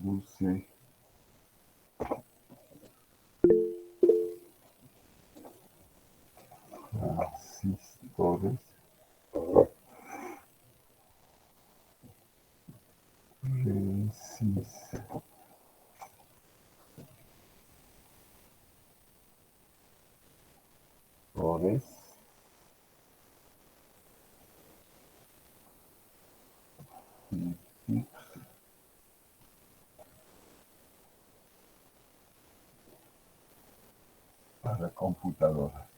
Luce, transistores, resistores, y para computadoras.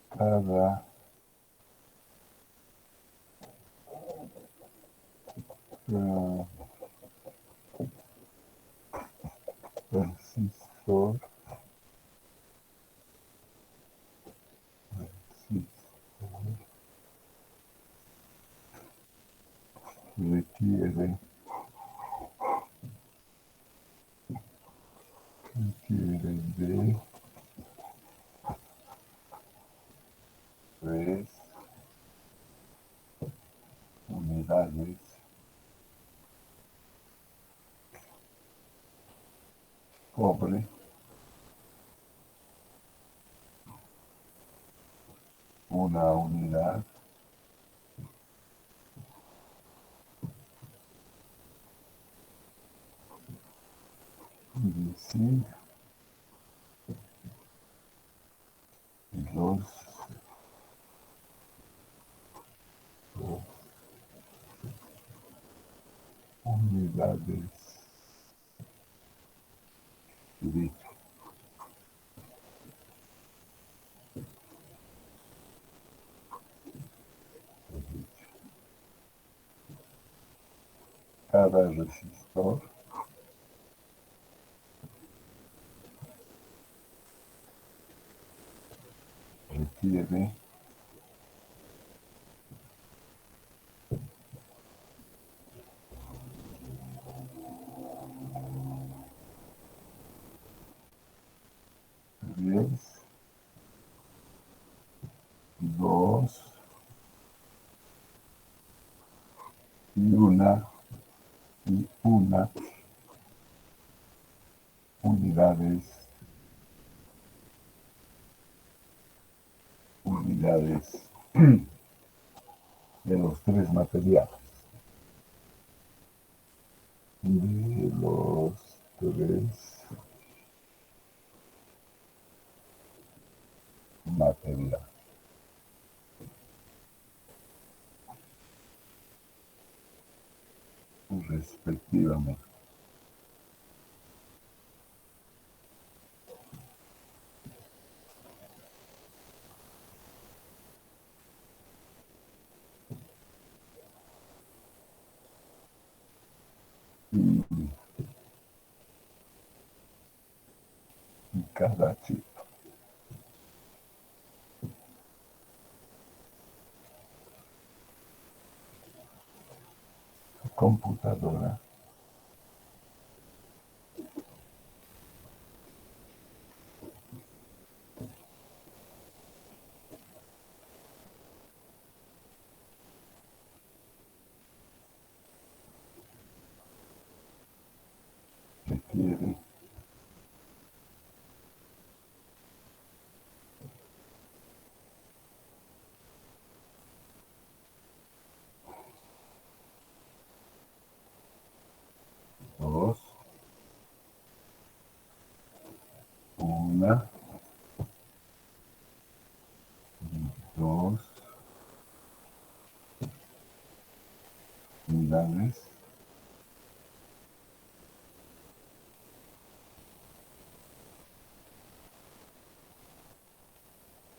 Cada transistor requiere de 3 unidades cobre, una unidad de zinc y 2 unidades de litio. Cada resistor requiere diez, 2 y una unidades de los tres materiales. De los tres materiales. Respectivamente. Y cada chip. Computadora requiere dos, una, dos unidades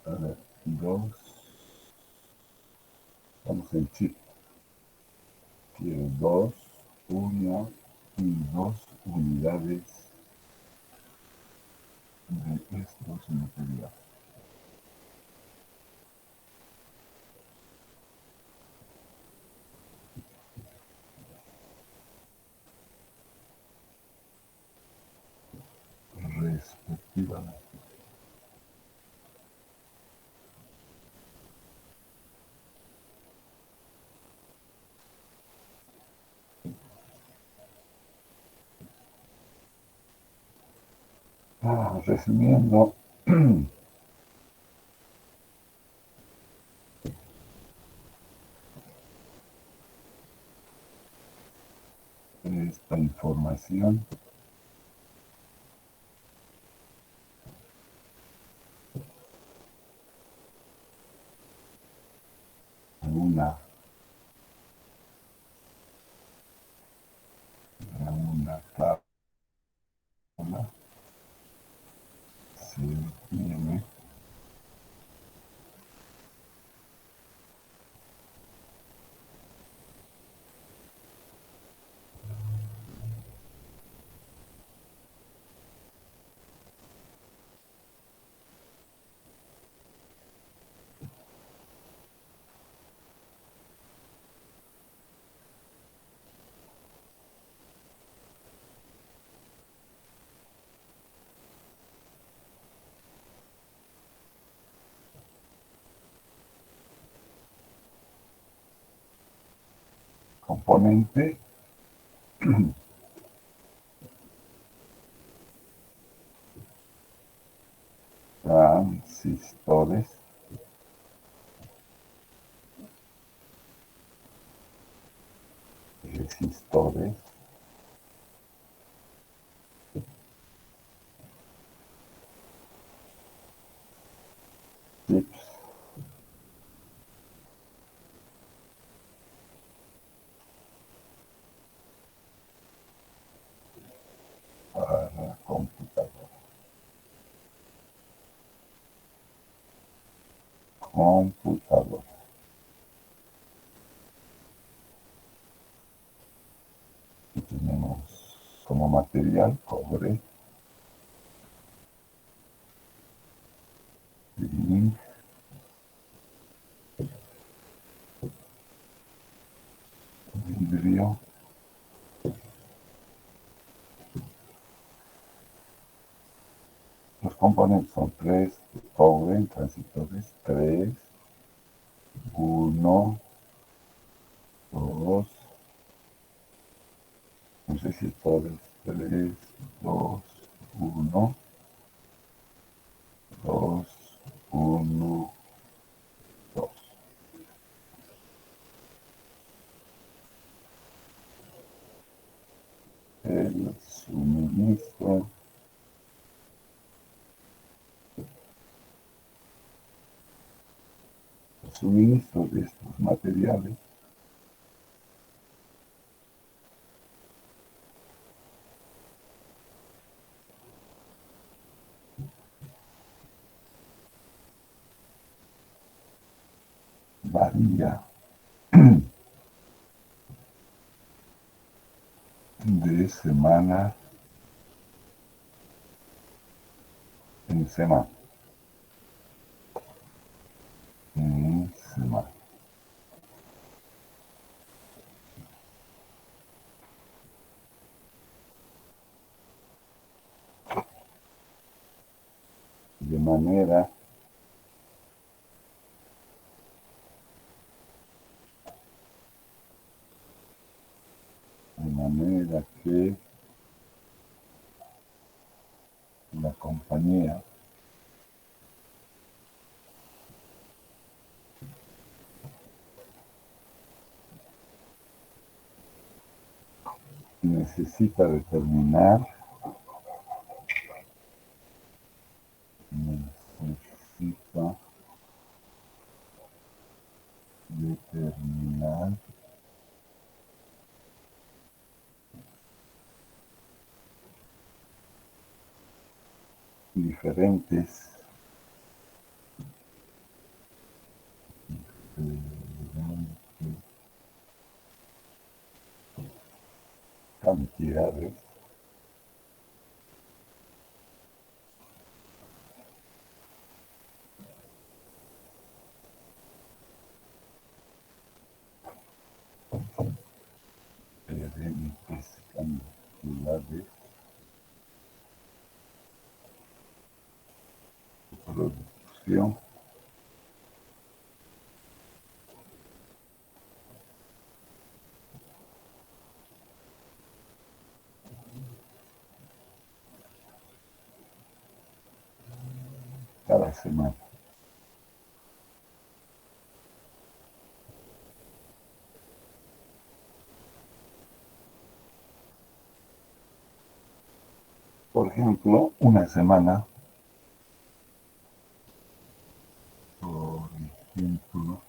para dos, vamos en chip, quiere dos, una y dos unidades de estos materiales. Respectivamente. Resumiendo, esta información en una tabla se tiene componente transistores, resistores, chips, para computador. Computador. Y tenemos como material cobre, zinc, vidrio. Los componentes son tres: cobre en transistores, tres, uno, dos, resistores, tres, dos, uno, dos, uno, dos. El suministro de estos materiales varía de semana en semana. En semana. De manera que la compañía necesita determinar necesita determinar diferentes cantidades diferentes cantidades de producción cada semana. Por ejemplo, una semana, por ejemplo,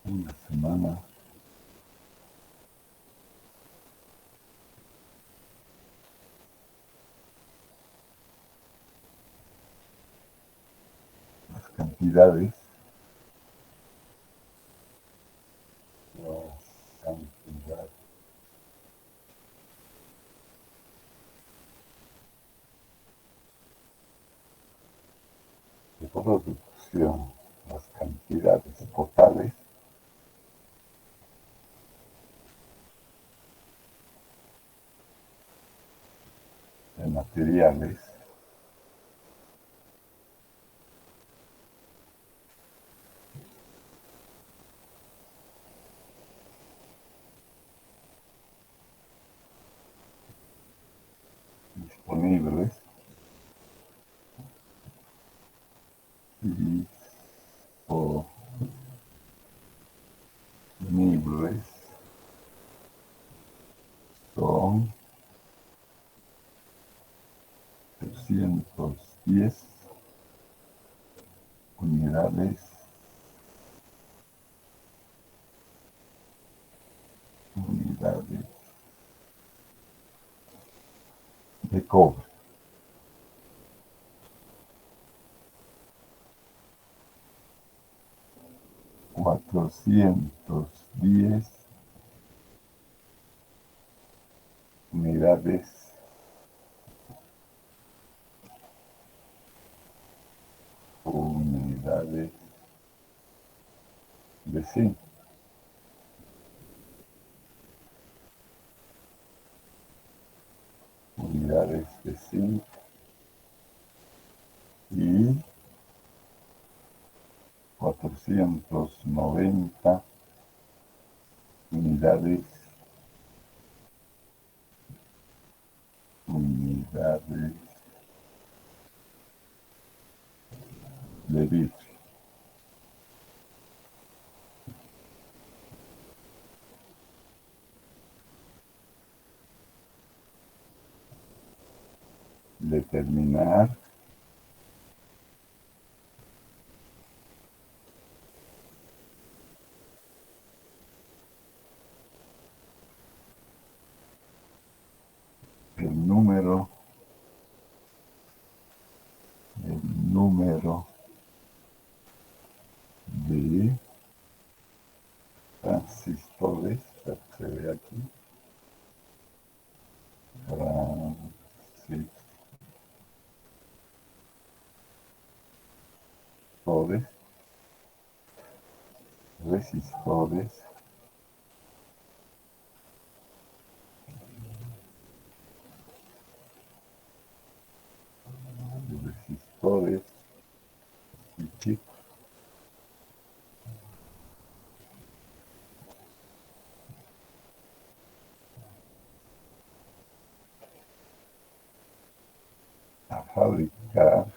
una semana, las cantidades, las cantidades de producción, las cantidades totales de materiales disponibles disponibles son 310 unidades unidades de cobre. 410 unidades unidades de zinc. Unidades de zinc y 490 unidades de vidrio. Determinar el número de transistores, se ve aquí, transistores, resistores, resistores y chip a fabricar,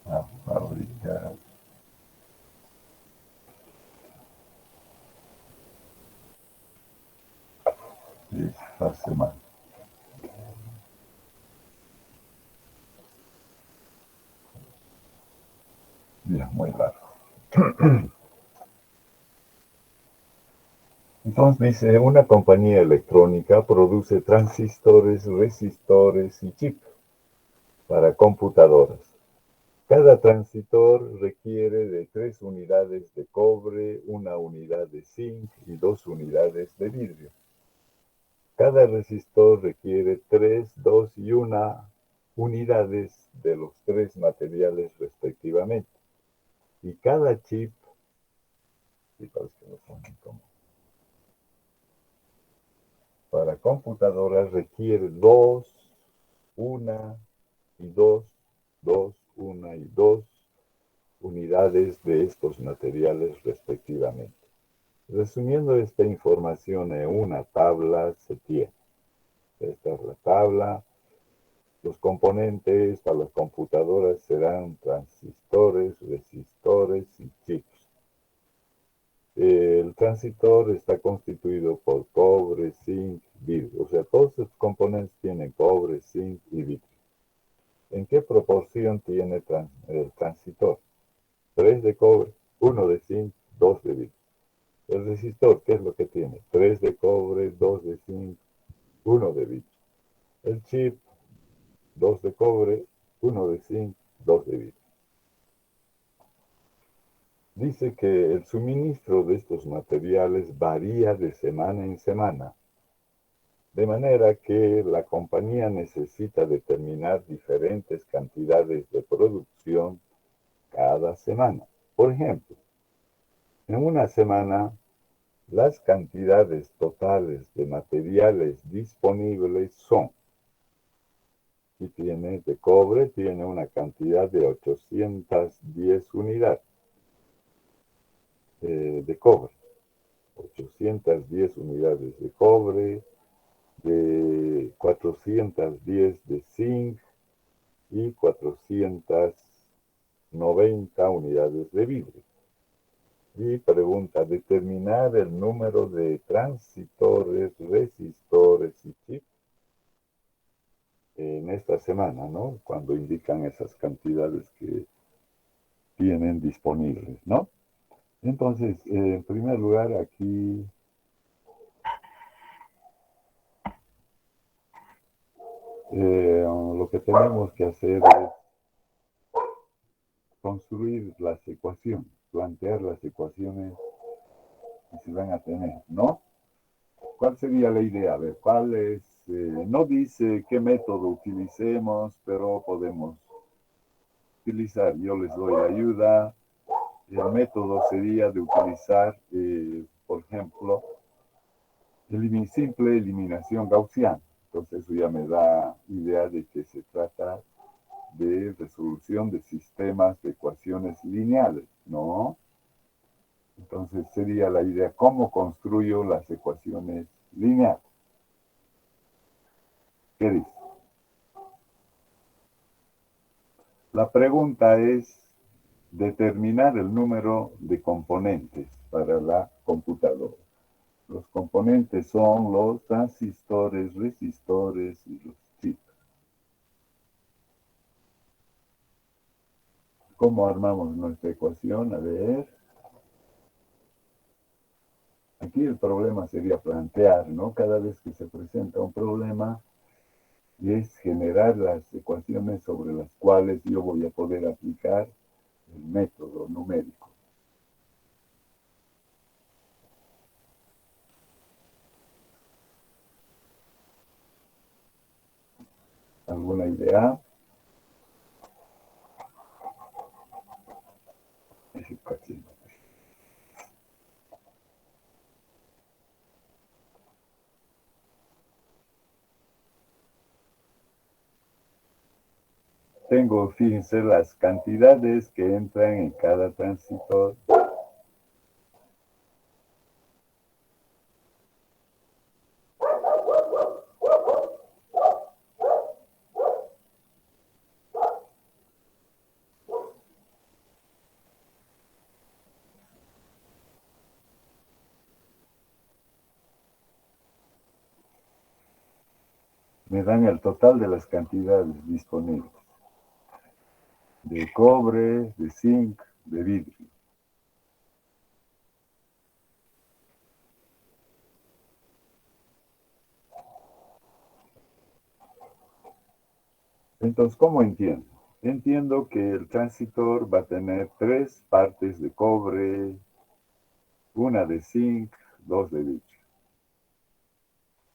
a fabricar esta semana. Mira, muy largo. Entonces dice, una compañía electrónica produce transistores, resistores y chip para computadoras. Cada transistor requiere de 3 unidades de cobre, 1 unidad de zinc y 2 unidades de vidrio. Cada resistor requiere 3, 2 y 1 unidades de los 3 materiales respectivamente. Y cada chip, para computadoras requiere 2, 1 y 2, 2, 1 y 2 unidades de estos materiales respectivamente. Resumiendo esta información en una tabla, se tiene. Esta es la tabla. Los componentes para las computadoras serán transistores, resistores y chips. El transistor está constituido por cobre, zinc, vidrio. O sea, todos los componentes tienen cobre, zinc y vidrio. ¿En qué proporción tiene el transistor? 3 de cobre, 1 de zinc, 2 de vidrio. El resistor, ¿qué es lo que tiene? 3 de cobre, 2 de zinc, 1 de vidrio. El chip, 2 de cobre, 1 de zinc, 2 de vidrio. Dice que el suministro de estos materiales varía de semana en semana, de manera que la compañía necesita determinar diferentes cantidades de producción cada semana. Por ejemplo, en una semana, las cantidades totales de materiales disponibles son, y tiene de cobre, tiene una cantidad de 810 unidades de cobre. 810 unidades de cobre, de 410 de zinc y 490 unidades de vidrio. Y pregunta, determinar el número de transistores, resistores y chips en esta semana, ¿no? Cuando indican esas cantidades que tienen disponibles, ¿no? Entonces, en primer lugar, aquí lo que tenemos que hacer es construir las ecuaciones, plantear las ecuaciones que se van a tener, ¿no? ¿Cuál sería la idea? A ver, ¿cuál es? No dice qué método utilicemos, pero podemos utilizar. Yo les doy la ayuda. El método sería de utilizar, por ejemplo, simple eliminación gaussiana. Entonces eso ya me da idea de que se trata de resolución de sistemas de ecuaciones lineales, ¿no? Entonces sería la idea, ¿cómo construyo las ecuaciones lineales? ¿Qué dice? La pregunta es determinar el número de componentes para la computadora. Los componentes son los transistores, resistores y los chips. ¿Cómo armamos nuestra ecuación? A ver. Aquí el problema sería plantear, ¿no? Cada vez que se presenta un problema, es generar las ecuaciones sobre las cuales yo voy a poder aplicar el método numérico. ¿Alguna idea? Tengo, fíjense, las cantidades que entran en cada transistor. Me dan el total de las cantidades disponibles. De cobre, de zinc, de vidrio. Entonces, ¿cómo entiendo? Entiendo que el transistor va a tener 3 partes de cobre, una de zinc, 2 de vidrio.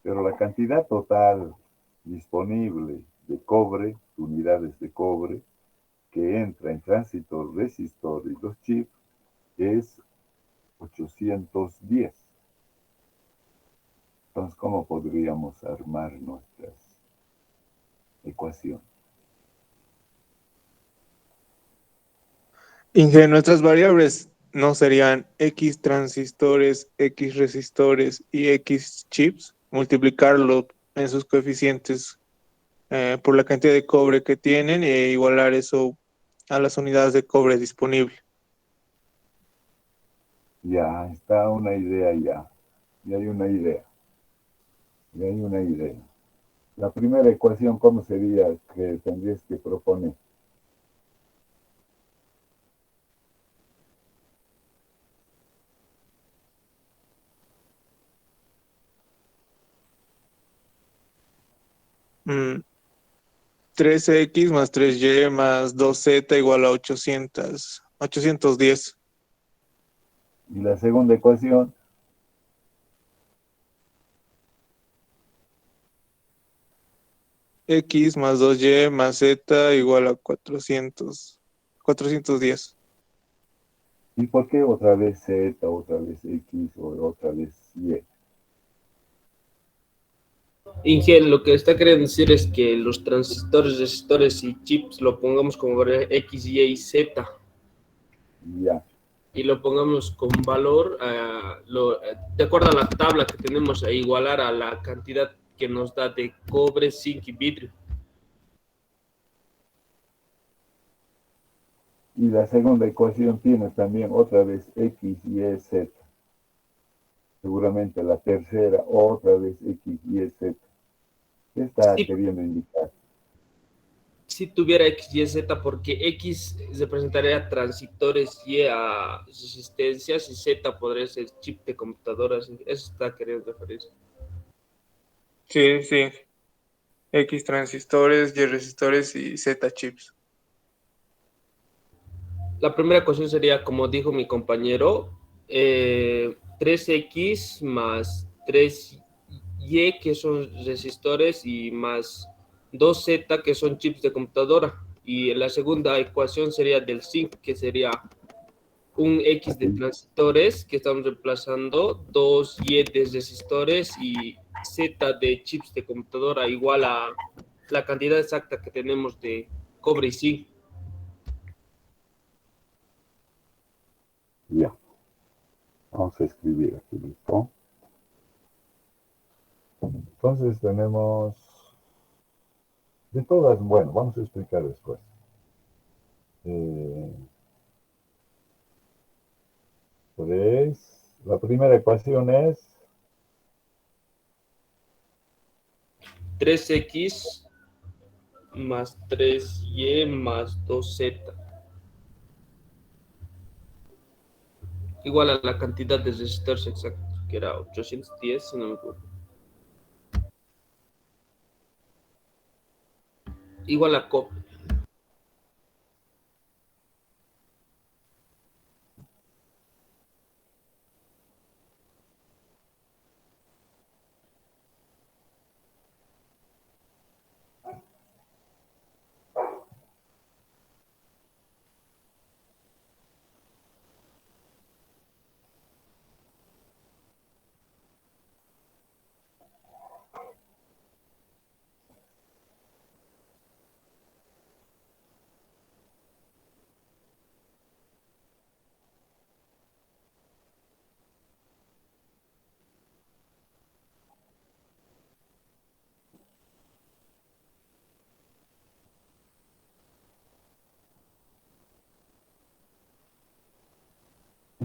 Pero la cantidad total disponible de cobre, unidades de cobre, que entra en transistor, resistor y los chips, es 810. Entonces, ¿cómo podríamos armar nuestras ecuaciones? Inge, nuestras variables ¿no serían X transistores, X resistores y X chips? Multiplicarlo en sus coeficientes por la cantidad de cobre que tienen e igualar eso a las unidades de cobre disponible. Ya, está una idea ya. Ya hay una idea. Ya hay una idea. La primera ecuación, ¿cómo sería que tendrías que proponer? Mm, 3x más 3y más 2z igual a 810. Y la segunda ecuación, X más 2y más z igual a 410. ¿y por qué otra vez Z, otra vez X o otra vez Y? Ingen, lo que está queriendo decir es que los transistores, resistores y chips lo pongamos como variable X, Y y Z Ya. y lo pongamos con valor de acuerdo a la tabla que tenemos a igualar a la cantidad que nos da de cobre, zinc y vidrio. Y la segunda ecuación tiene también otra vez X, Y, Z. Seguramente la tercera otra vez X, Y, Z. ¿Qué está Si, queriendo indicar? si tuviera X, Y, Z, porque X representaría transistores, Y a resistencias y Z podría ser chip de computadoras. Eso está queriendo referirse. Sí, sí. X transistores, Y resistores y Z chips. La primera ecuación sería, como dijo mi compañero, 3x más 3y, que son resistores, y más 2z, que son chips de computadora. Y la segunda ecuación sería del zinc, que sería un x de Aquí, transistores, que estamos reemplazando, 2y de resistores y z de chips de computadora, igual a la cantidad exacta que tenemos de cobre y zinc. ya. Vamos a escribir aquí, ¿listo? Entonces tenemos, de todas, bueno, vamos a explicar después. Eh, pues, la primera ecuación es 3x más 3y más 2z, igual a la cantidad de resistores exactos, que era 810, si no me equivoco. Igual a COP.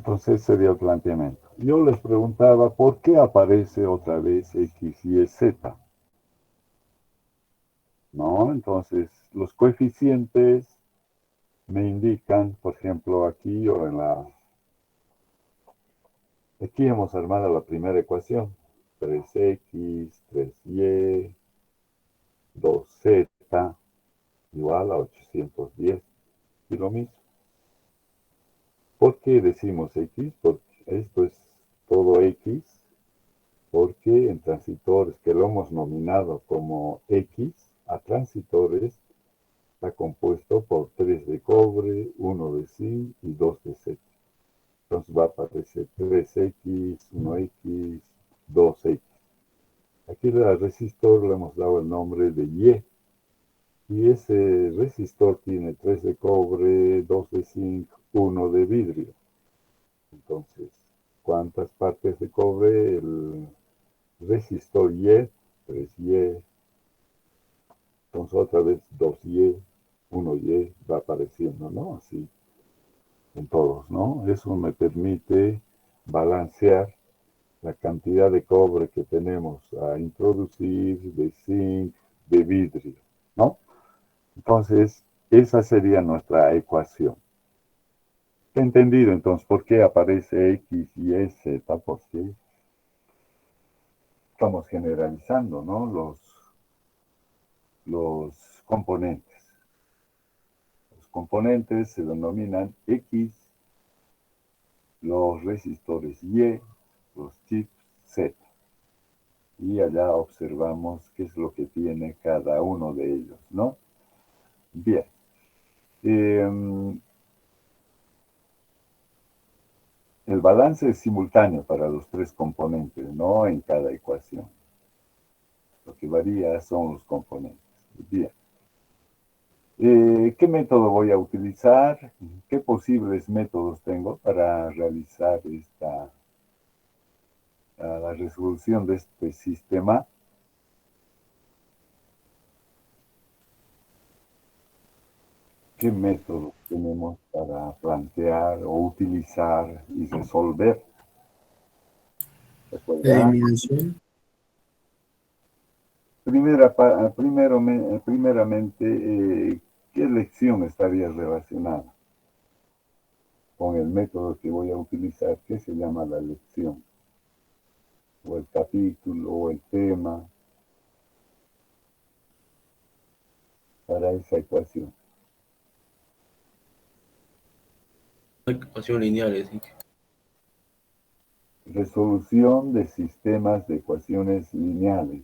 entonces sería el planteamiento. Yo les preguntaba por qué aparece otra vez X, Y, Z, ¿no? Entonces, los coeficientes me indican, por ejemplo, aquí o en la... Aquí hemos armado la primera ecuación. 3x, 3y, 2z igual a 810. Y lo mismo. ¿Por qué decimos x? Porque esto es todo x, porque en transitores que lo hemos nominado como x, a transitores está compuesto por 3 de cobre, 1 de zinc y 2 de Z. Entonces va a aparecer 3x, 1x, 2x. Aquí al resistor le hemos dado el nombre de Y. Y ese resistor tiene 3 de cobre, 2 de zinc, 1 de vidrio. Entonces, ¿cuántas partes de cobre? El resistor Y, 3Y, entonces otra vez 2Y, 1Y, va apareciendo, ¿no? Así, en todos, ¿no? Eso me permite balancear la cantidad de cobre que tenemos a introducir, de zinc, de vidrio, ¿no? Entonces, esa sería nuestra ecuación. ¿He entendido entonces por qué aparece X, Y, Z? Porque estamos generalizando, ¿no? Los componentes. Los componentes se denominan X, los resistores Y, los chips Z. Y allá observamos qué es lo que tiene cada uno de ellos, ¿no? Bien. El balance es simultáneo para los tres componentes, no en cada ecuación. Lo que varía son los componentes. Bien. ¿Qué método voy a utilizar? ¿Qué posibles métodos tengo para realizar la resolución de este sistema? ¿Qué métodos tenemos para plantear o utilizar y resolver? ¿Recuerda? Eliminación. Primeramente, ¿qué lección estaría relacionada con el método que voy a utilizar? ¿Qué se llama la lección? O el capítulo, o el tema para esa ecuación. Ecuación lineal, ¿sí? Resolución de sistemas de ecuaciones lineales.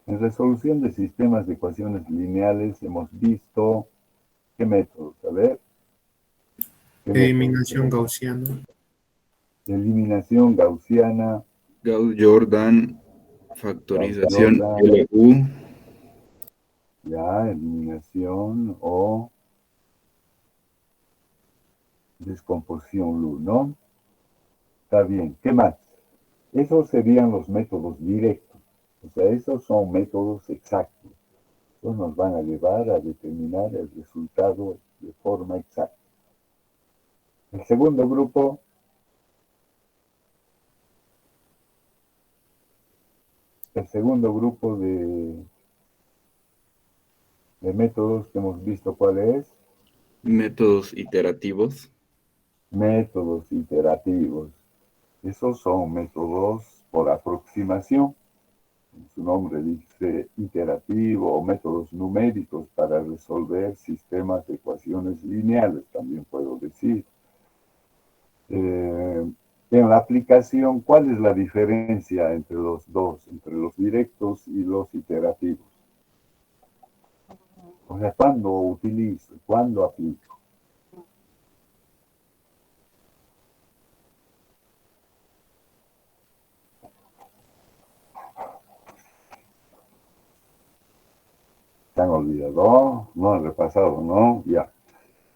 En resolución de sistemas de ecuaciones lineales hemos visto qué métodos. A ver, ¿qué métodos? Eliminación gaussiana. Eliminación gaussiana, Gauss-Jordan, factorización Gauss-Jordan, LU. ya, eliminación o descomposición LU, ¿no? Está bien, ¿qué más? Esos serían los métodos directos. O sea, esos son métodos exactos. Estos nos van a llevar a determinar el resultado de forma exacta. El segundo grupo de métodos que hemos visto, ¿cuál es? Métodos iterativos. Métodos iterativos. Esos son métodos por aproximación. Su nombre dice iterativo o métodos numéricos para resolver sistemas de ecuaciones lineales, también puedo decir. En la aplicación, ¿cuál es la diferencia entre los dos, entre los directos y los iterativos? O sea, ¿cuándo utilizo? ¿Cuándo aplico? ¿Se han olvidado? No han repasado, ¿no? Ya.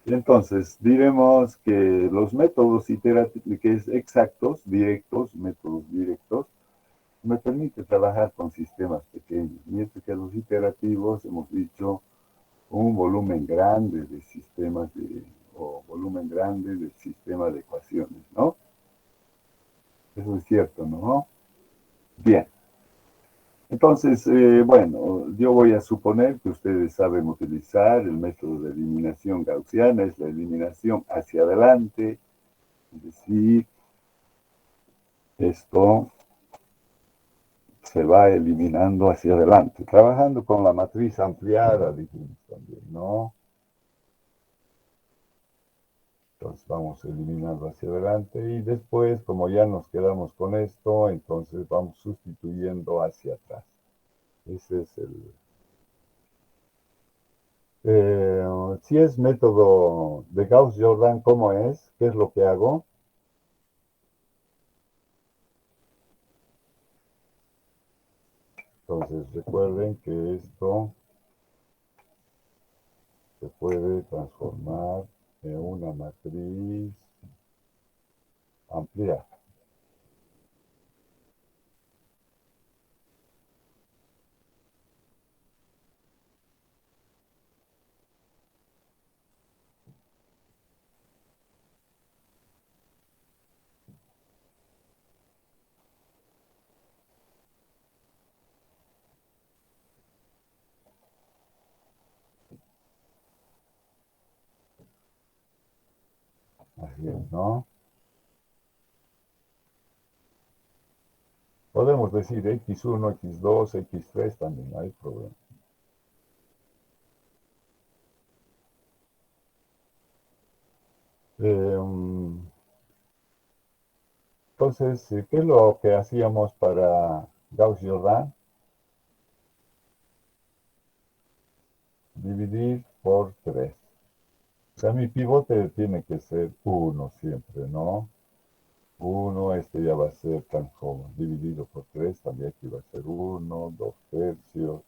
Entonces, diremos que los métodos iterativos, que es exactos, directos, métodos directos, me permite trabajar con sistemas pequeños. Mientras que los iterativos, hemos dicho, un volumen grande de sistemas o volumen grande de sistemas de ecuaciones, ¿no? Eso es cierto, ¿no? Bien. Entonces, bueno, yo voy a suponer que ustedes saben utilizar el método de eliminación gaussiana, es la eliminación hacia adelante, es decir, esto se va eliminando hacia adelante, trabajando con la matriz ampliada, dijimos también, ¿no? Entonces vamos eliminando hacia adelante y después, como ya nos quedamos con esto, entonces vamos sustituyendo hacia atrás. Ese es si es método de Gauss-Jordan, ¿cómo es? ¿Qué es lo que hago? Entonces recuerden que esto se puede transformar en una matriz ampliar. Así es, ¿no? Podemos decir X1, X2, X3 también, no hay problema. Entonces, ¿qué es lo que hacíamos para Gauss-Jordan? Dividir por 3. O sea, mi pivote tiene que ser 1 siempre, ¿no? 1, este ya va a ser tan como dividido por 3, también aquí va a ser 1, 2 tercios.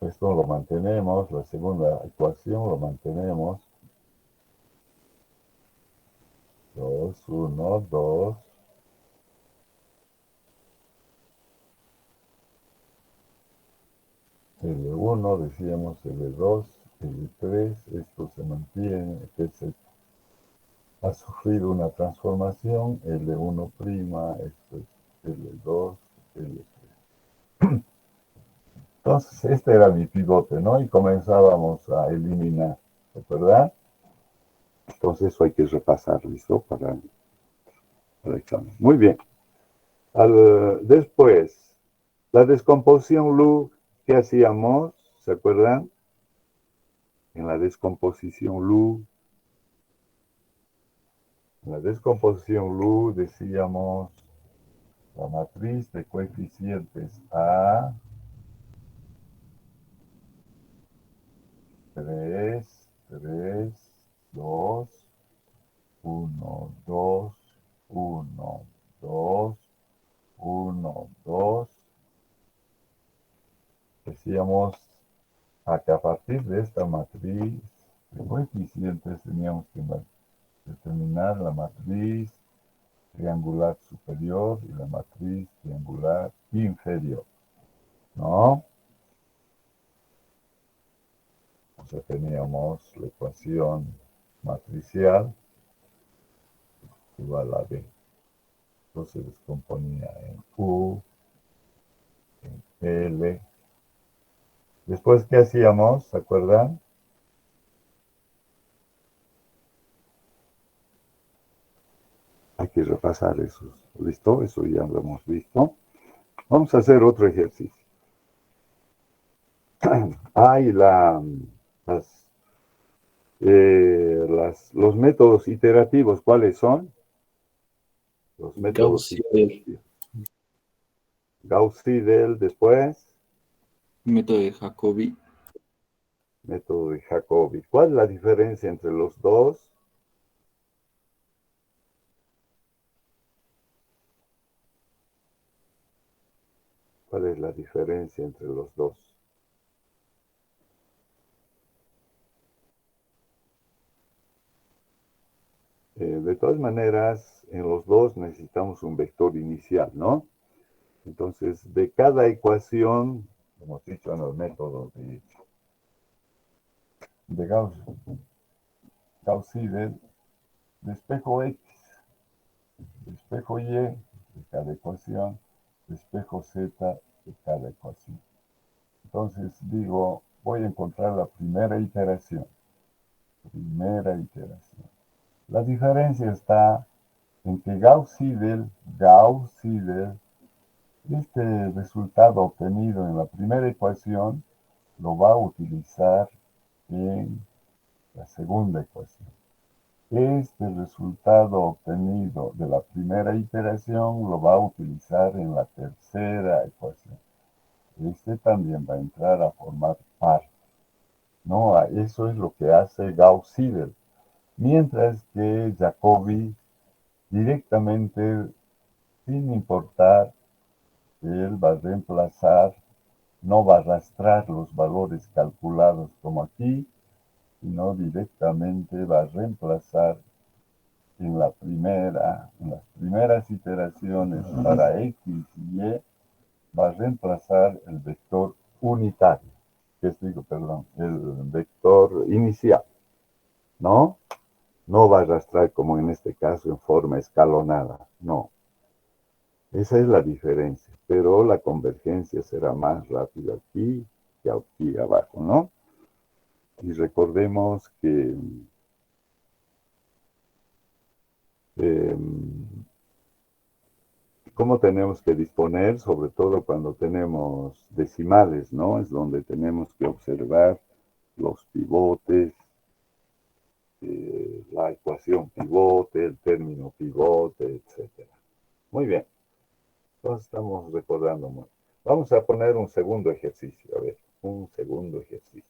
Esto lo mantenemos, la segunda ecuación lo mantenemos. 2, 1, 2. L1, decíamos L2, L3, esto se mantiene, este ha sufrido una transformación, L1', esto es L2, L3. Entonces, este era mi pivote, ¿no? Y comenzábamos a eliminar, ¿verdad? Entonces, eso hay que repasar, ¿listo? Para el examen. Muy bien. Después, la descomposición Lu, ¿qué hacíamos? ¿Se acuerdan? En la descomposición Lu, decíamos la matriz de coeficientes A, 3, 3, 2, 1, 2, 1, 2, 1, 2. Decíamos que a partir de esta matriz de coeficientes teníamos que determinar la matriz triangular superior y la matriz triangular inferior, ¿no? O sea, teníamos la ecuación matricial igual a B. Entonces se descomponía en U, en L. Después, ¿qué hacíamos? ¿Se acuerdan? Hay que repasar eso. ¿Listo? Eso ya lo hemos visto. Vamos a hacer otro ejercicio. Hay los métodos iterativos. ¿Cuáles son? Los métodos iterativos. Gauss-Seidel, después. Método de Jacobi. Método de Jacobi. ¿Cuál es la diferencia entre los dos? ¿Cuál es la diferencia entre los dos? De todas maneras, en los dos necesitamos un vector inicial, ¿no? Entonces, de cada ecuación, hemos dicho en el método de Gauss-Seidel, de espejo X, de espejo Y, de cada ecuación, de espejo Z, de cada ecuación. Entonces, digo, voy a encontrar la primera iteración. La diferencia está en que Gauss-Seidel, este resultado obtenido en la primera ecuación lo va a utilizar en la segunda ecuación. Este resultado obtenido de la primera iteración lo va a utilizar en la tercera ecuación. Este también va a entrar a formar parte, ¿no? Eso es lo que hace Gauss-Seidel. Mientras que Jacobi directamente, sin importar, él va a reemplazar no va a arrastrar los valores calculados como aquí, sino directamente va a reemplazar en las primeras iteraciones para X y Y, va a reemplazar el vector unitario, el vector inicial, ¿no? No va a arrastrar como en este caso en forma escalonada, no. Esa es la diferencia, pero la convergencia será más rápida aquí que aquí abajo, ¿no? Y recordemos que eh, cómo tenemos que disponer, sobre todo cuando tenemos decimales, ¿no? Es donde tenemos que observar los pivotes, la ecuación pivote, el término pivote, etc. Muy bien, entonces estamos recordando mucho. Vamos a poner un segundo ejercicio, a ver, un segundo ejercicio.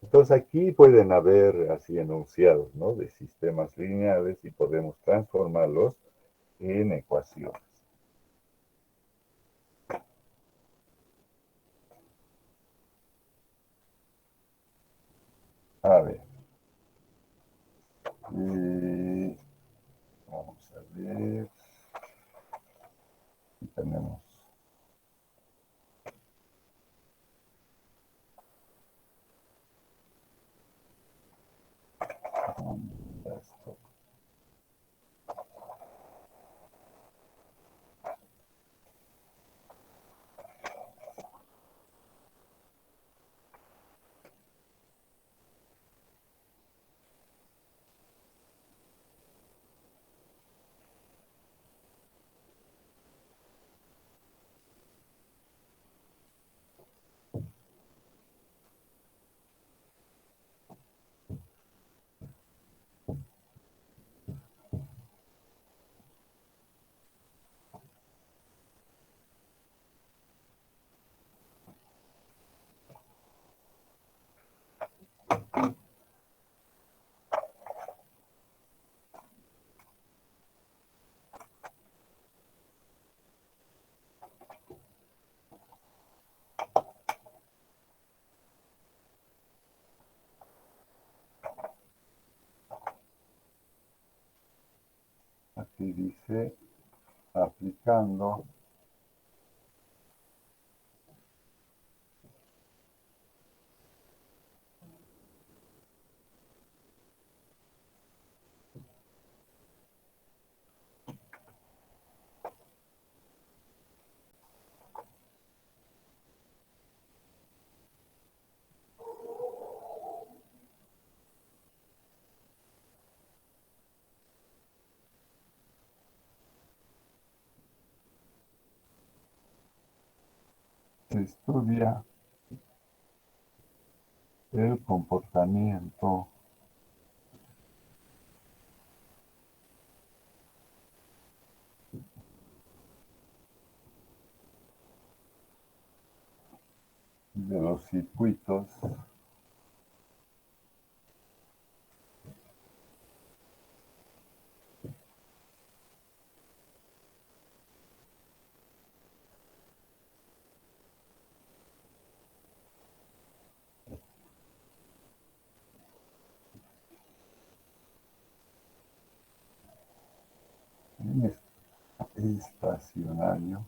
Entonces aquí pueden haber así enunciados, ¿no? De sistemas lineales y podemos transformarlos en ecuaciones. A ver. Vamos a ver. Aquí tenemos. Esto. Aquí dice aplicando se estudia el comportamiento de los circuitos estacionario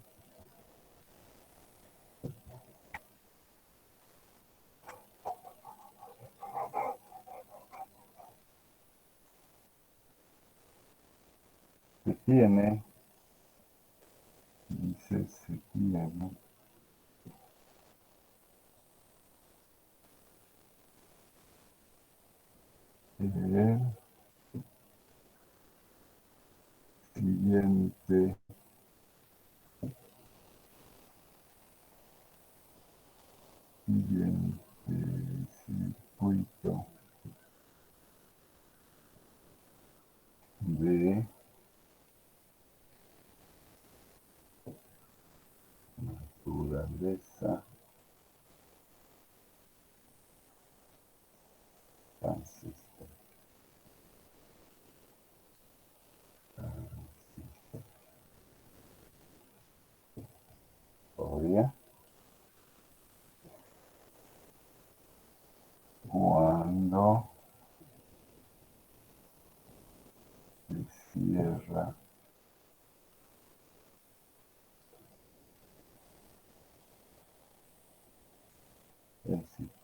que tiene, dice, se tiene el siguiente circuito de naturaleza transitoria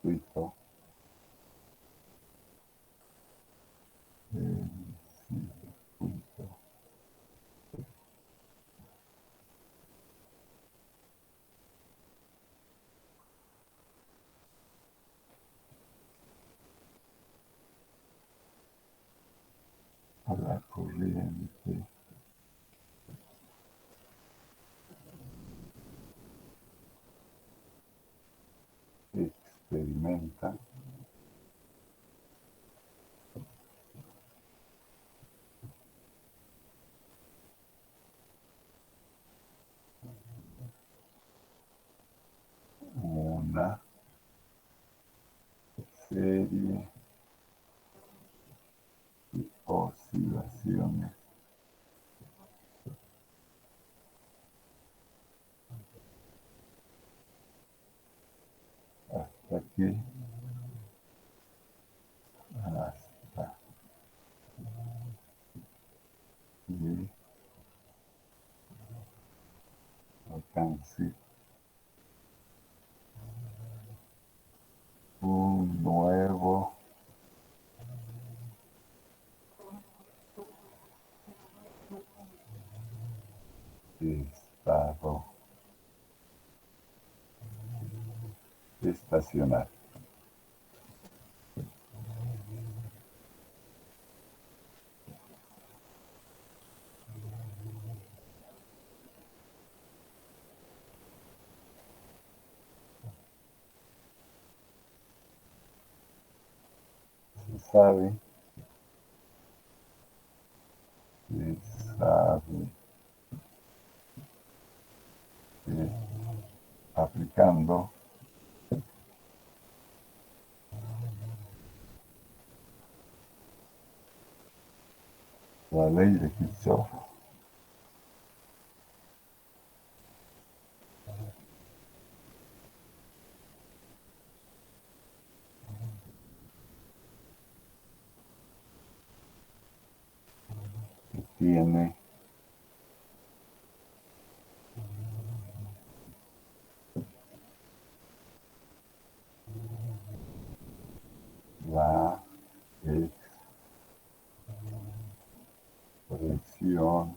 escrito circuito. A la corriente experimenta una serie de oscilaciones hasta que hasta que alcance un nuevo estado estacional. Se sabe que aplicando la ley de Kirchhoff que tiene la expresión,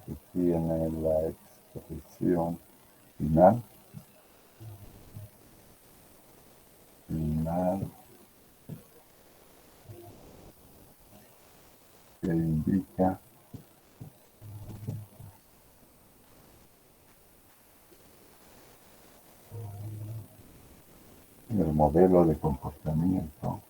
que tiene la expresión final que indica el modelo de comportamiento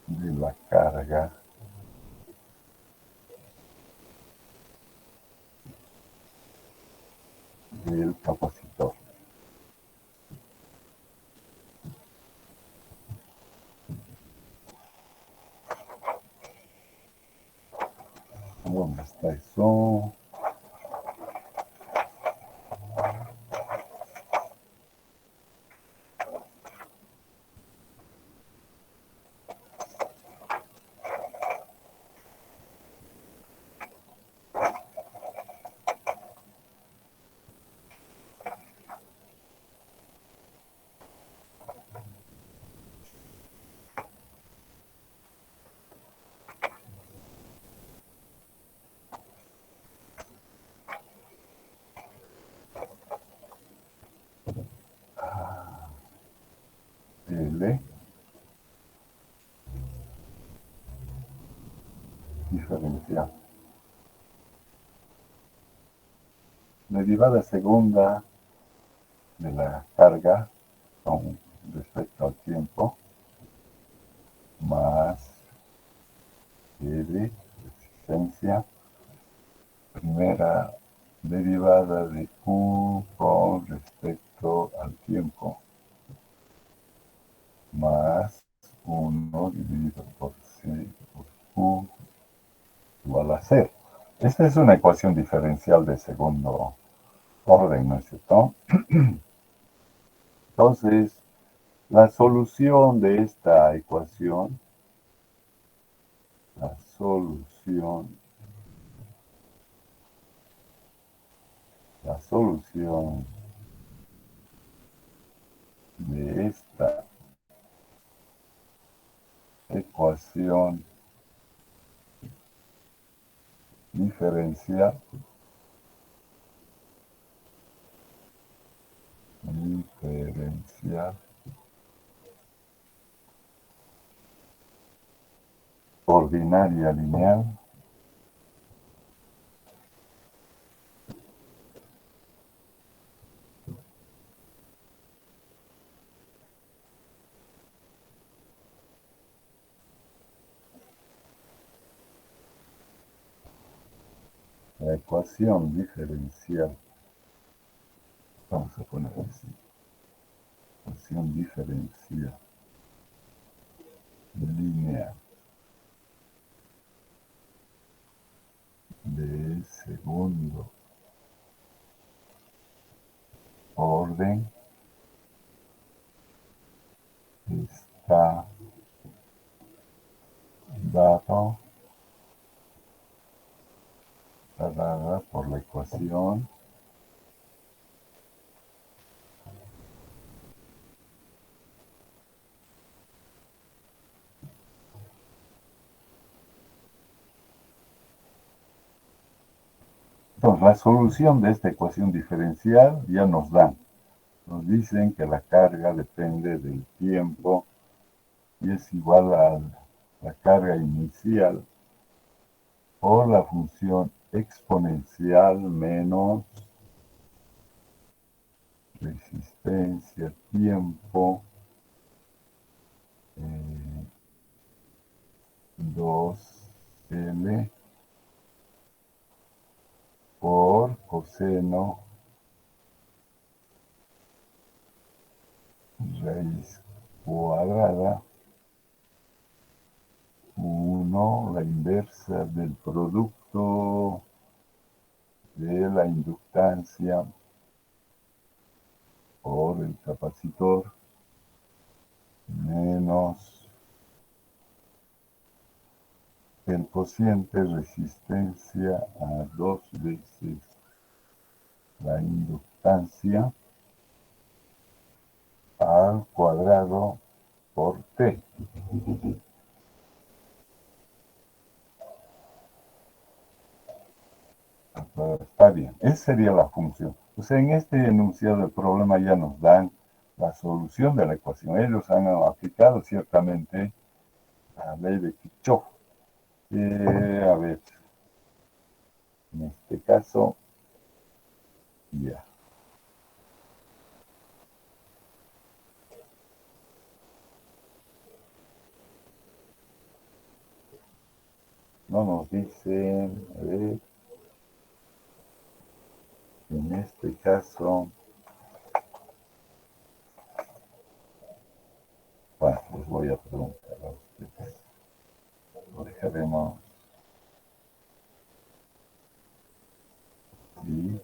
de la carga del capacitor. ¿Dónde está eso? L diferencial. Derivada segunda de la carga con respecto al tiempo más L resistencia. Primera derivada de Q con respecto al tiempo más 1 dividido por C por Q va a ser. Esta es una ecuación diferencial de segundo orden, ¿no es cierto? Entonces, la solución de esta ecuación, la solución de esta ecuación diferencial ordinaria lineal la ecuación diferencial, vamos a poner así, ecuación diferencial lineal de segundo orden está dada por la ecuación entonces, la solución de esta ecuación diferencial ya nos dicen que la carga depende del tiempo y es igual a la carga inicial por la función exponencial menos resistencia tiempo 2L por coseno raíz cuadrada 1, la inversa del producto de la inductancia por el capacitor menos el cociente resistencia a 2 veces la inductancia al cuadrado por T. Está bien, esa sería la función. Pues en este enunciado del problema ya nos dan la solución de la ecuación. Ellos han aplicado ciertamente la ley de Kirchhoff. A ver, en este caso, ya. No nos dicen, a ver, en este caso, bueno, les voy a preguntar a ustedes. Lo dejaremos así.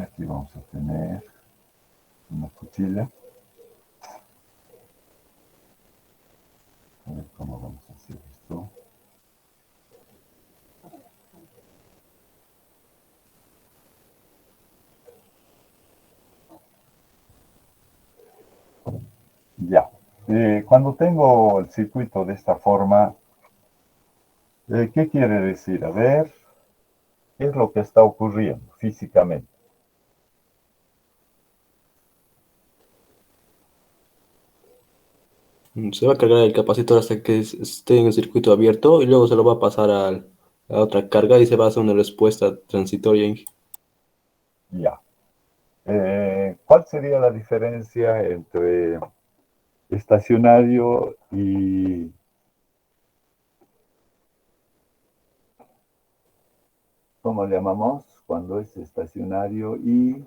Aquí vamos a tener una cuchilla. A ver cómo vamos a hacer esto. Ya. Cuando tengo el circuito de esta forma, ¿qué quiere decir? A ver, ¿qué es lo que está ocurriendo físicamente? Se va a cargar el capacitor hasta que esté en el circuito abierto y luego se lo va a pasar a la otra carga y se va a hacer una respuesta transitoria. Ya. ¿Cuál sería la diferencia entre estacionario y, ¿cómo le llamamos? Cuando es estacionario y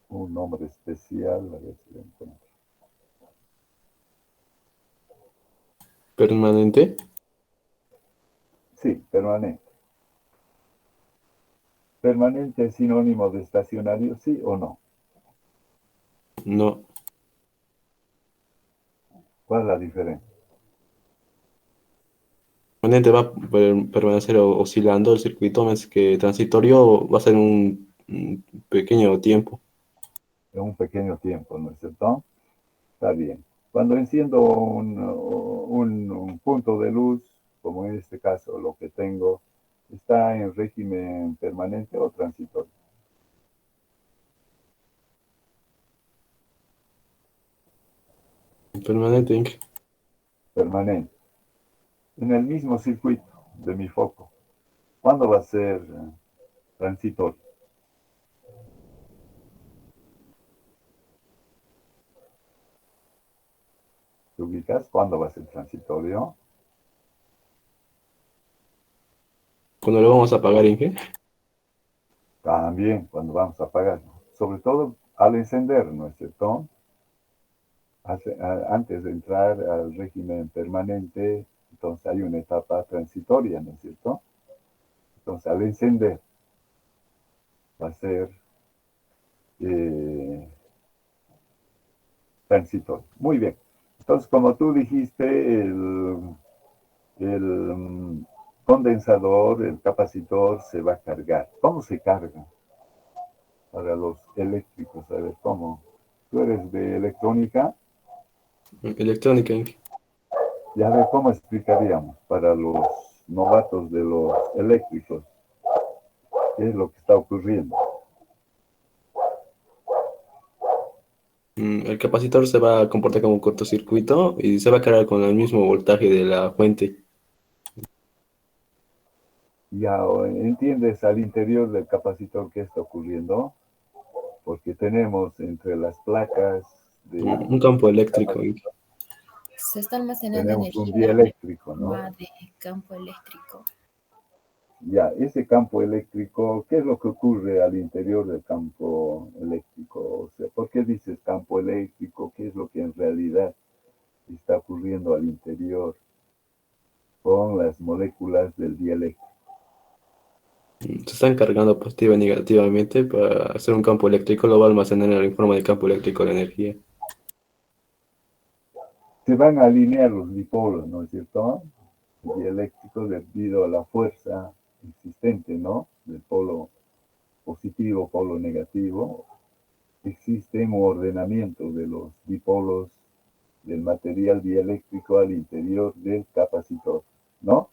un nombre especial, a ver si lo encuentro. Permanente. Sí, permanente. ¿Permanente es sinónimo de estacionario, sí o no? No. ¿Cuál es la diferencia? Permanente va a permanecer oscilando el circuito, mientras que transitorio va a ser un pequeño tiempo. En un pequeño tiempo, ¿no es cierto? Está bien. Cuando enciendo un punto de luz, como en este caso lo que tengo, ¿está en régimen permanente o transitorio? Permanente, Inge. Permanente. En el mismo circuito de mi foco. ¿Cuándo va a ser transitorio? ¿Te ubicas? ¿Cuándo va a ser transitorio? ¿Cuándo lo vamos a pagar, Inge? También cuando vamos a apagar. Sobre todo al encender, ¿no es cierto? Antes de entrar al régimen permanente, entonces hay una etapa transitoria, ¿no es cierto? Entonces al encender va a ser eh, transitorio. Muy bien. Entonces, como tú dijiste, el condensador, el capacitor se va a cargar. ¿Cómo se carga? Para los eléctricos, a ver, ¿cómo? Tú eres de electrónica, Electrónica, Inge. y a ver, ¿cómo explicaríamos para los novatos de los eléctricos qué es lo que está ocurriendo? El capacitor se va a comportar como un cortocircuito y se va a cargar con el mismo voltaje de la fuente. Ya entiendes al interior del capacitor qué está ocurriendo, porque tenemos entre las placas Un del campo eléctrico, Inge. capacitor, Se está almacenando tenemos un energía dieléctrico, en ¿no? forma de campo eléctrico. Ya, ese campo eléctrico, ¿qué es lo que ocurre al interior del campo eléctrico? O sea, ¿por qué dices campo eléctrico? ¿Qué es lo que en realidad está ocurriendo al interior con las moléculas del dieléctrico? Se están cargando positiva y negativamente para hacer un campo eléctrico, lo va a almacenar en forma de campo eléctrico de energía. Se van a alinear los dipolos, ¿no es cierto? Dieléctricos debido a la fuerza existente, ¿no? Del polo positivo, polo negativo. Existe un ordenamiento de los dipolos del material dieléctrico al interior del capacitor, ¿no?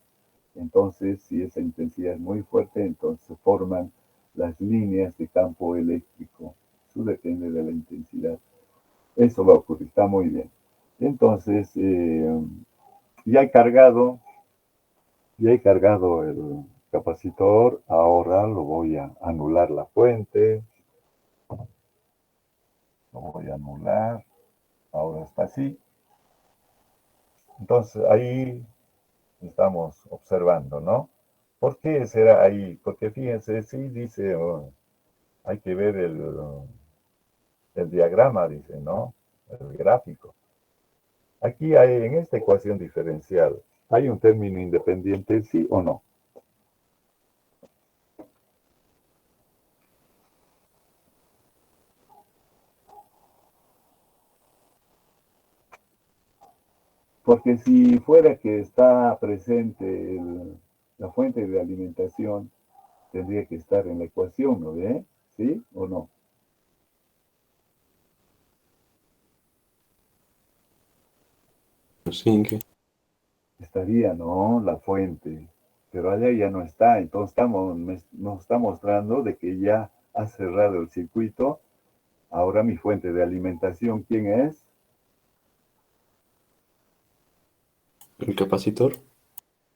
Entonces, si esa intensidad es muy fuerte, entonces se forman las líneas de campo eléctrico. Eso depende de la intensidad. Eso va a ocurrir, está muy bien. Entonces, ya he cargado, ya he cargado el capacitor, ahora lo voy a anular la fuente, lo voy a anular, ahora está así. Entonces ahí estamos observando, ¿no? ¿Por qué será ahí? Porque fíjense, sí dice, hay que ver el diagrama, dice, ¿no? El gráfico. Aquí hay, en esta ecuación diferencial, ¿hay un término independiente, sí o no? Porque si fuera que está presente la fuente de alimentación, tendría que estar en la ecuación, ¿no ve? ¿Sí o no? Sí, Inge. Estaría, ¿no? La fuente. Pero allá ya no está. Entonces nos está mostrando de que ya ha cerrado el circuito. Ahora mi fuente de alimentación, ¿quién es? El capacitor.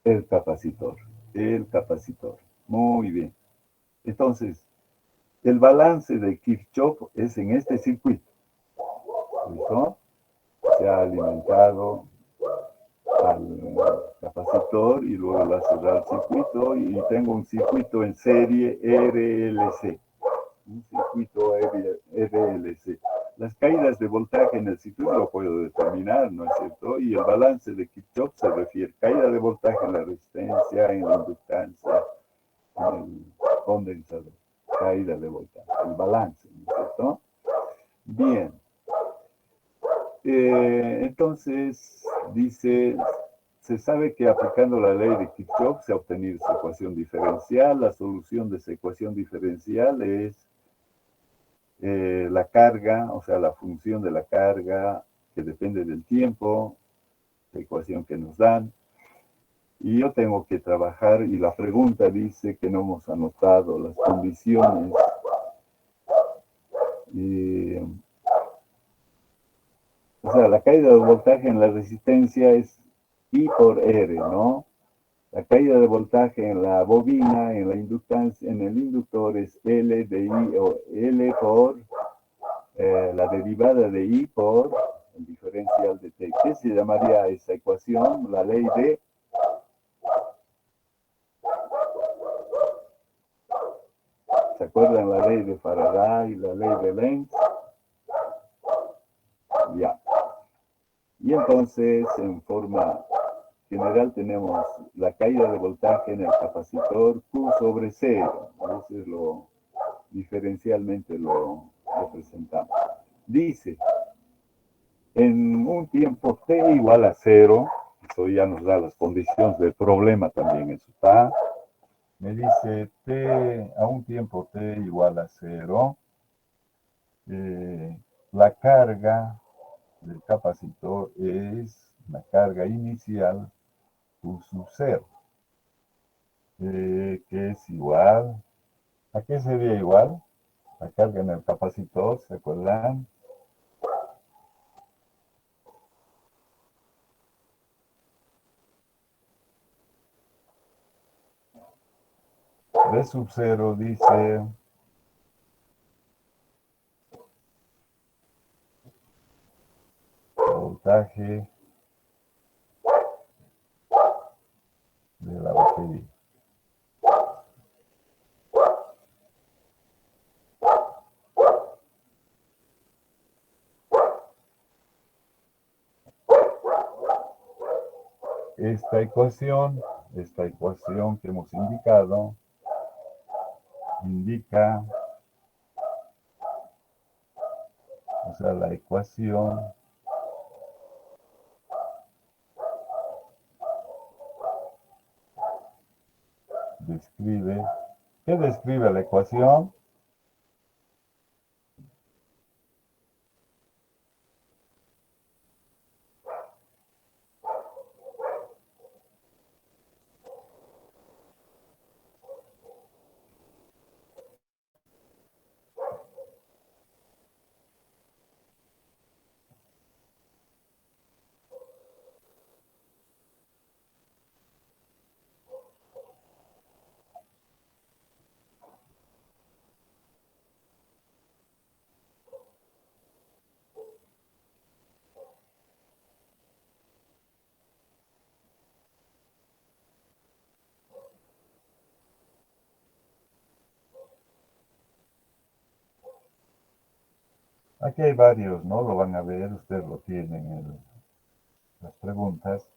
El capacitor. El capacitor. Muy bien. Entonces, el balance de Kirchhoff es en este circuito. ¿Listo? Se ha alimentado al capacitor y luego va a cerrar el circuito y tengo un circuito en serie RLC. Un circuito RLC. Las caídas de voltaje en el circuito lo puedo determinar, ¿no es cierto? Y el balance de Kirchhoff se refiere a caída de voltaje en la resistencia, en la inductancia, en el condensador. Caída de voltaje, el balance, ¿no es cierto? Bien. Entonces, dice, se sabe que aplicando la ley de Kirchhoff se ha obtenido esa ecuación diferencial. La solución de esa ecuación diferencial es la carga, o sea, la función de la carga que depende del tiempo, la ecuación que nos dan. Y yo tengo que trabajar, y la pregunta dice que no hemos anotado las condiciones. O sea, la caída de voltaje en la resistencia es I por R, ¿no? La caída de voltaje en la bobina, en la inductancia, en el inductor es L de I o L por la derivada de I por el diferencial de T. ¿Qué se llamaría esa ecuación? La ley de... ¿Se acuerdan la ley de Faraday y la ley de Lenz? Ya. Y entonces, en forma general, tenemos la caída de voltaje en el capacitor Q sobre 0. Eso es lo, diferencialmente lo representamos. Dice, en un tiempo t igual a 0, eso ya nos da las condiciones del problema también, eso está. Me dice t a un tiempo t igual a 0, la carga del capacitor es la carga inicial Q sub 0, que es igual, ¿a qué sería igual? La carga en el capacitor, ¿se acuerdan? V sub 0 dice voltaje de la batería. Esta ecuación que hemos indicado, indica, o sea, la ecuación describe, ¿qué describe la ecuación? Aquí hay varios, ¿no? Lo van a ver, ustedes lo tienen en las preguntas.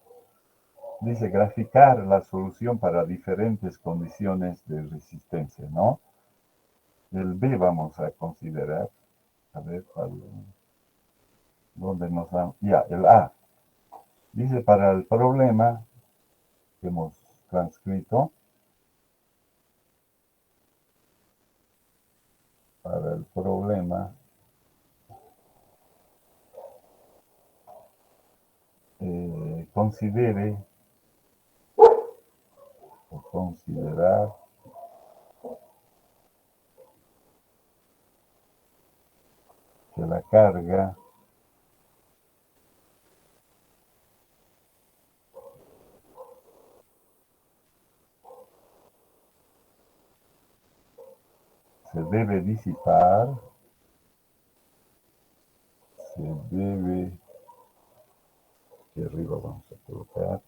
Dice graficar la solución para diferentes condiciones de resistencia, ¿no? El B vamos a considerar. A ver, ¿dónde nos dan? Ya, el A. Dice para el problema que hemos transcrito, para el problema, considere o considerar que la carga se debe disipar, aquí arriba vamos a colocar,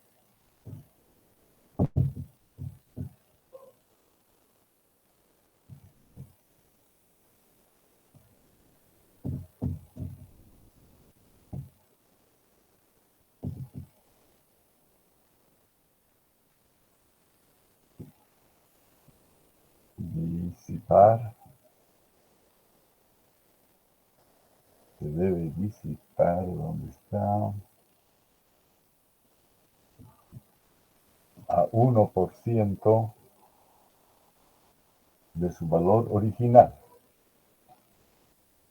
disipar, se debe disipar, ¿dónde está? A 1% de su valor original.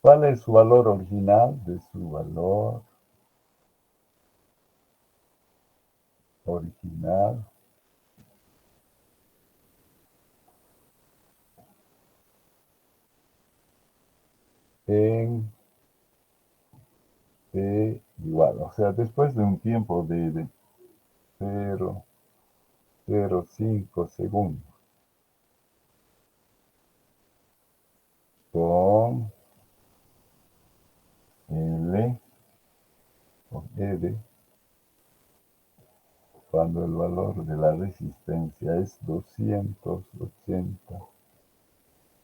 ¿Cuál es su valor original? De su valor original en T igual. O sea, después de un tiempo de 0,05 segundos con L o R, cuando el valor de la resistencia es 280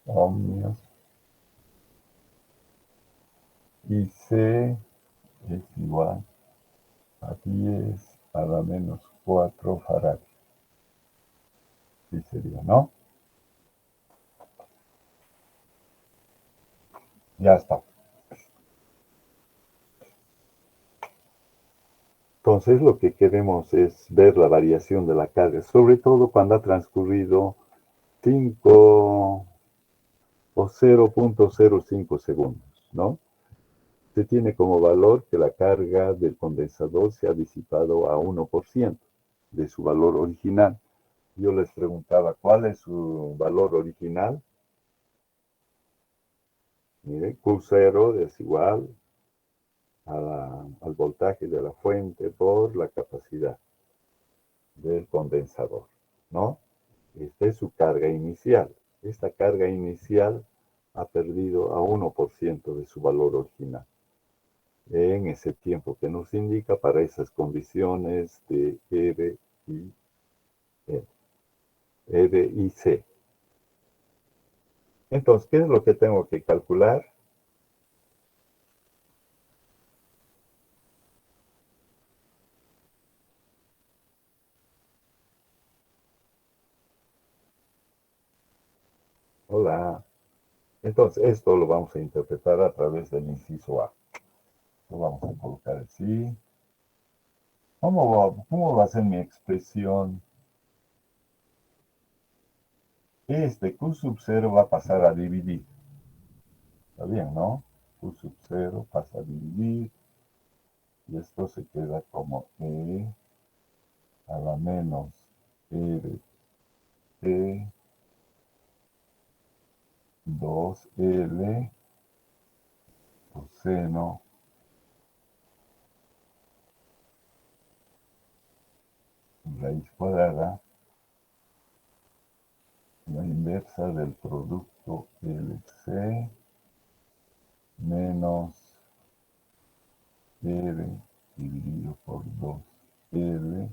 ohmios y C es igual a 10 a la menos 4 farads. Sí sería, ¿no? Ya está. Entonces lo que queremos es ver la variación de la carga, sobre todo cuando ha transcurrido 5 o 0,05 segundos, ¿no? Se tiene como valor que la carga del condensador se ha disipado a 1% de su valor original. Yo les preguntaba, ¿cuál es su valor original? Mire, Q0 es igual al voltaje de la fuente por la capacidad del condensador, ¿no? Esta es su carga inicial. Esta carga inicial ha perdido a 1% de su valor original en ese tiempo que nos indica para esas condiciones de R y C. Entonces, ¿qué es lo que tengo que calcular? Hola. Entonces, esto lo vamos a interpretar a través del inciso A. Lo vamos a colocar así. ¿Cómo va a ser mi expresión? Este Q sub 0 va a pasar a dividir. Está bien, ¿no? Q sub 0 pasa a dividir. Y esto se queda como E a la menos RT 2L coseno raíz cuadrada, la inversa del producto LC menos R dividido por 2L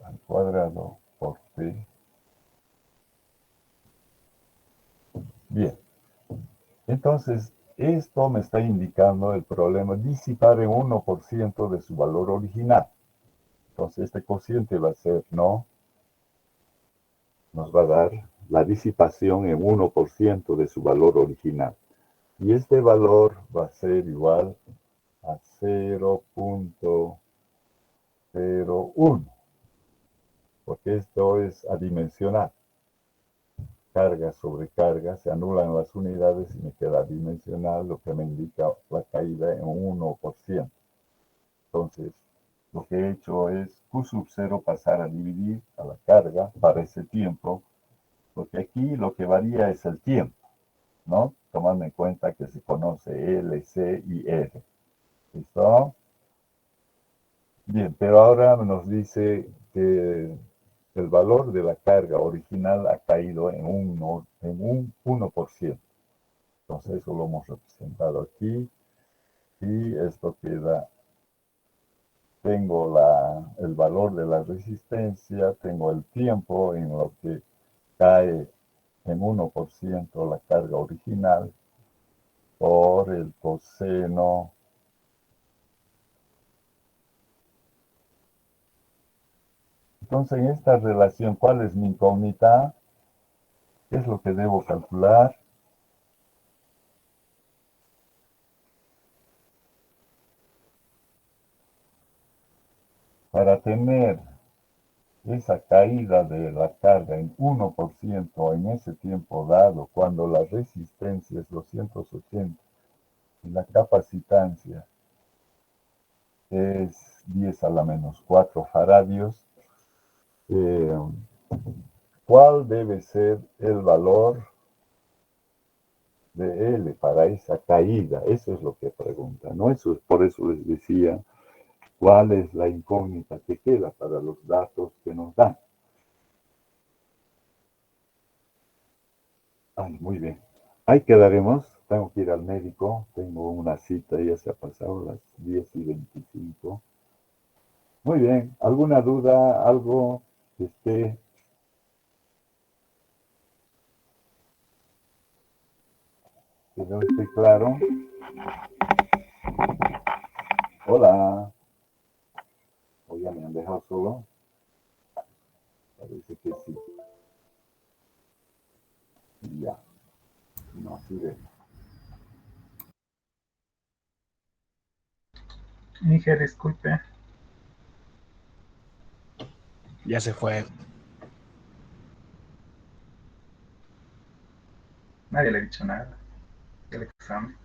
al cuadrado por T. Bien, entonces esto me está indicando el problema, disipar en 1% de su valor original. Entonces este cociente va a ser, ¿no? Nos va a dar la disipación en 1% de su valor original. Y este valor va a ser igual a 0,01, porque esto es adimensional. Carga sobre carga, se anulan las unidades y me queda adimensional, lo que me indica la caída en 1%. Entonces, lo que he hecho es Q sub 0 pasar a dividir a la carga para ese tiempo, porque aquí lo que varía es el tiempo, ¿no? Tomando en cuenta que se conoce L, C y R. ¿Listo? Bien, pero ahora nos dice que el valor de la carga original ha caído en un 1%. Entonces eso lo hemos representado aquí y esto queda, tengo el valor de la resistencia, tengo el tiempo en lo que cae en 1% la carga original por el coseno Entonces, en esta relación, ¿cuál es mi incógnita? ¿Qué es lo que debo calcular? Para tener esa caída de la carga en 1% en ese tiempo dado, cuando la resistencia es 280 y la capacitancia es 10 a la menos 4 faradios, ¿cuál debe ser el valor de L para esa caída? Eso es lo que pregunta, ¿no? Eso es, por eso les decía, ¿cuál es la incógnita que queda para los datos que nos dan? Ay, muy bien. Ahí quedaremos. Tengo que ir al médico. Tengo una cita, ya se ha pasado las 10:25. Muy bien. ¿Alguna duda? ¿Algo que no esté claro? Hola. ¿O ya me han dejado solo? Parece que sí. Ya. No, sigue. Dije, disculpe. Ya se fue. Nadie le ha dicho nada del examen.